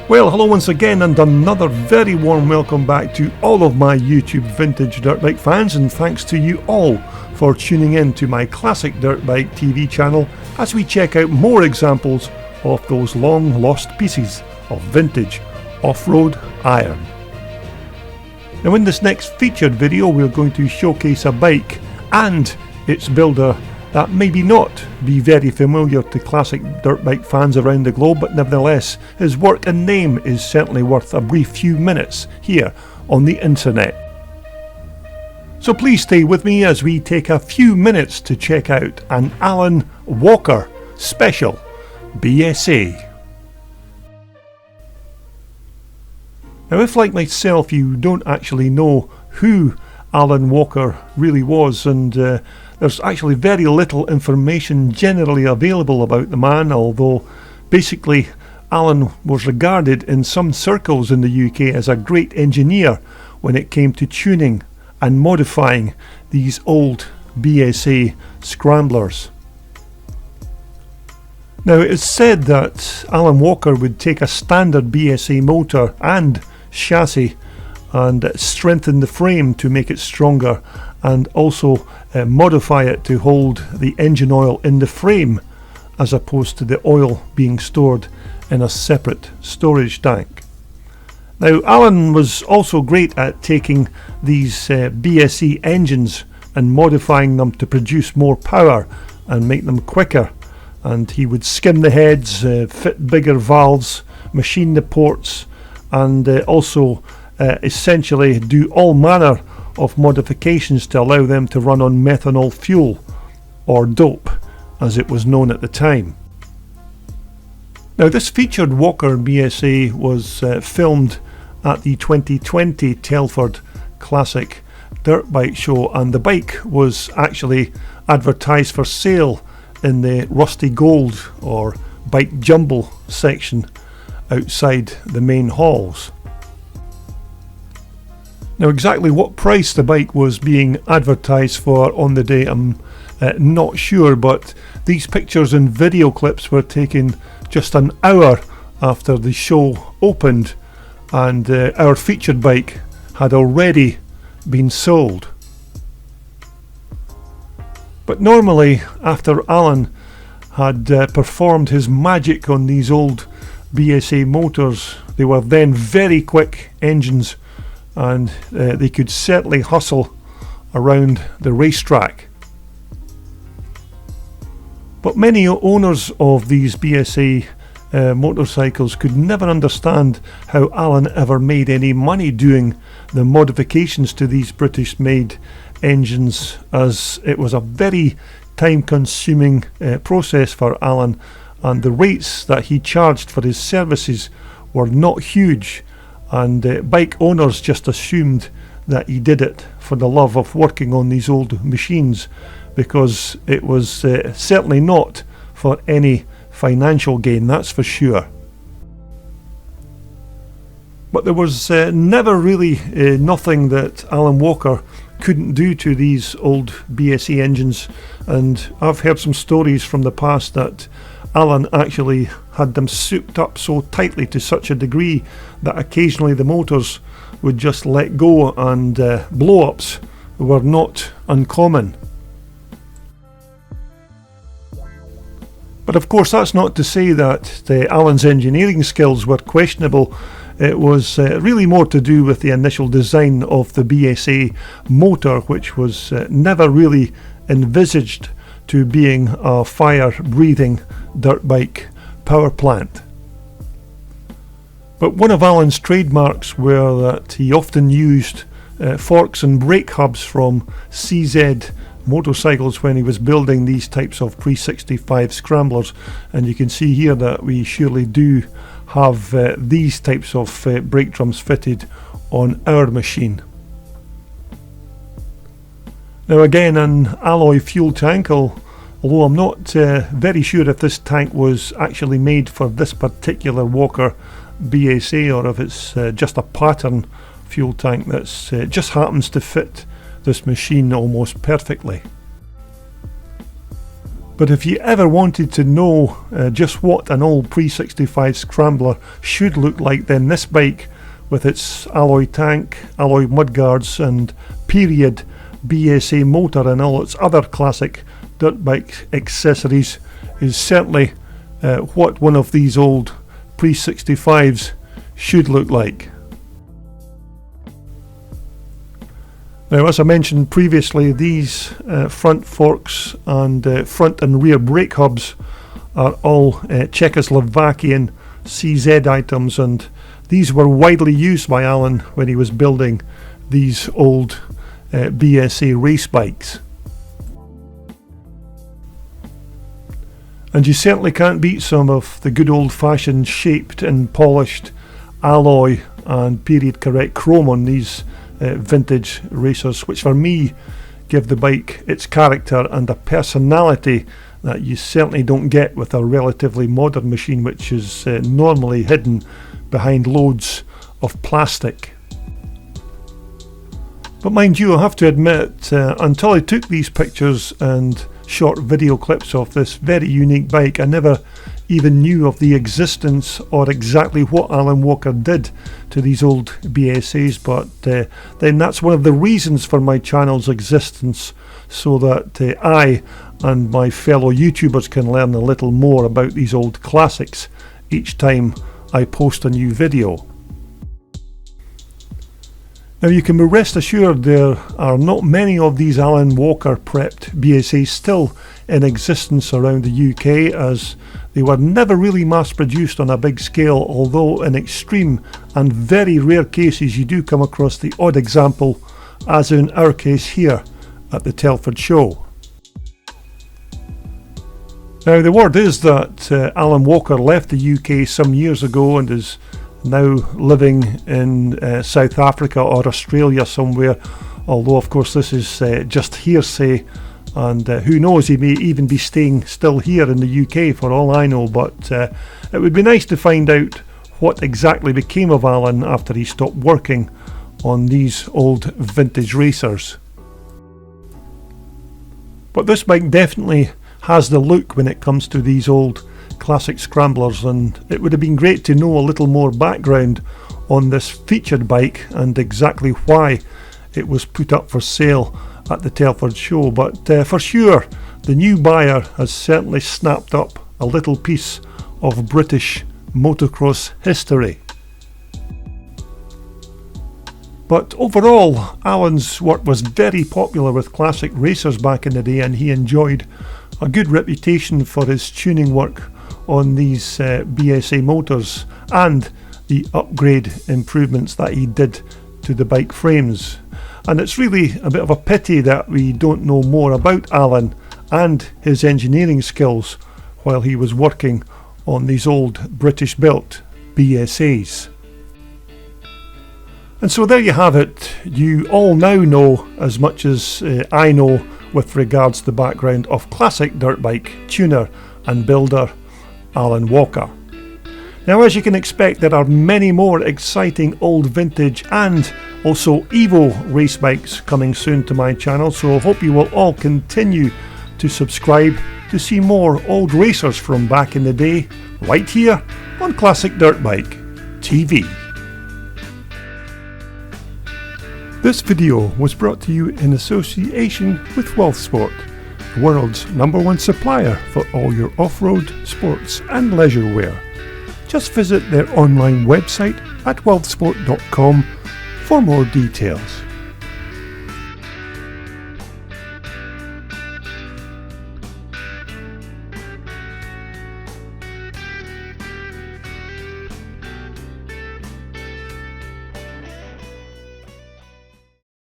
Well, hello once again, and another very warm welcome back to all of my YouTube vintage dirt bike fans, and thanks to you all for tuning in to my classic dirt bike TV channel as we check out more examples of those long lost pieces of vintage off-road iron. Now in this next featured video we're going to showcase a bike and its builder that maybe not be very familiar to classic dirt bike fans around the globe, but nevertheless his work and name is certainly worth a brief few minutes here on the internet. So please stay with me as we take a few minutes to check out an Alan Walker Special BSA. Now if, like myself, you don't actually know who Alan Walker really was, and there's actually very little information generally available about the man, although basically Alan was regarded in some circles in the UK as a great engineer when it came to tuning and modifying these old BSA scramblers. Now it is said that Alan Walker would take a standard BSA motor and chassis and strengthen the frame to make it stronger, and also modify it to hold the engine oil in the frame as opposed to the oil being stored in a separate storage tank. Now Alan was also great at taking these BSA engines and modifying them to produce more power and make them quicker, and he would skim the heads, fit bigger valves, machine the ports, and also essentially do all manner of modifications to allow them to run on methanol fuel, or dope as it was known at the time. Now this featured Walker BSA was filmed at the 2020 Telford Classic Dirt Bike Show, and the bike was actually advertised for sale in the Rusty Gold or Bike Jumble section outside the main halls. Now exactly what price the bike was being advertised for on the day I'm not sure, but these pictures and video clips were taken just an hour after the show opened, and our featured bike had already been sold. But normally after Alan had performed his magic on these old BSA motors, they were then very quick engines, and they could certainly hustle around the racetrack. But many owners of these BSA motorcycles could never understand how Alan ever made any money doing the modifications to these British made engines, as it was a very time consuming process for Alan, and the rates that he charged for his services were not huge, and bike owners just assumed that he did it for the love of working on these old machines, because it was certainly not for any financial gain, that's for sure. But there was never really nothing that Alan Walker couldn't do to these old BSA engines, and I've heard some stories from the past that Alan actually had them souped up so tightly to such a degree that occasionally the motors would just let go, and blow-ups were not uncommon. But of course that's not to say that Alan's engineering skills were questionable. It was really more to do with the initial design of the BSA motor, which was never really envisaged to being a fire-breathing dirt bike power plant. But one of Alan's trademarks were that he often used forks and brake hubs from CZ motorcycles when he was building these types of Pre65 scramblers, and you can see here that we surely do have these types of brake drums fitted on our machine. Now again, an alloy fuel tank, although I'm not very sure if this tank was actually made for this particular Walker BSA or if it's just a pattern fuel tank that's just happens to fit this machine almost perfectly. But if you ever wanted to know just what an old Pre65 scrambler should look like, then this bike, with its alloy tank, alloy mudguards and period BSA motor and all its other classic dirt bike accessories, is certainly what one of these old Pre65s should look like. Now, as I mentioned previously, these front forks and front and rear brake hubs are all Czechoslovakian CZ items, and these were widely used by Alan when he was building these old BSA race bikes. And you certainly can't beat some of the good old-fashioned shaped and polished alloy and period correct chrome on these vintage racers, which for me give the bike its character and a personality that you certainly don't get with a relatively modern machine, which is normally hidden behind loads of plastic. But mind you, I have to admit, until I took these pictures and short video clips of this very unique bike, I never even knew of the existence or exactly what Alan Walker did to these old BSAs, but then that's one of the reasons for my channel's existence, so that I and my fellow YouTubers can learn a little more about these old classics each time I post a new video. Now, you can be rest assured there are not many of these Alan Walker prepped BSAs still in existence around the UK, as they were never really mass produced on a big scale, although in extreme and very rare cases you do come across the odd example, as in our case here at the Telford show. Now, the word is that Alan Walker left the UK some years ago and is now living in South Africa or Australia somewhere, although of course this is just hearsay, and who knows, he may even be staying still here in the UK for all I know. But it would be nice to find out what exactly became of Alan after he stopped working on these old vintage racers. But this bike definitely has the look when it comes to these old classic scramblers, and it would have been great to know a little more background on this featured bike and exactly why it was put up for sale at the Telford show. But for sure, the new buyer has certainly snapped up a little piece of British motocross history. But overall, Alan's work was very popular with classic racers back in the day, and he enjoyed a good reputation for his tuning work on these BSA motors and the upgrade improvements that he did to the bike frames. And it's really a bit of a pity that we don't know more about Alan and his engineering skills while he was working on these old British built BSAs. And so there you have it. You all now know as much as I know with regards to the background of classic dirt bike tuner and builder Alan Walker. Now, as you can expect, there are many more exciting old vintage and also Evo race bikes coming soon to my channel, so I hope you will all continue to subscribe to see more old racers from back in the day right here on Classic Dirt Bike TV. This video was brought to you in association with WealthSport, the world's #1 supplier for all your off-road, sports and leisure wear. Just visit their online website at wealthsport.com for more details.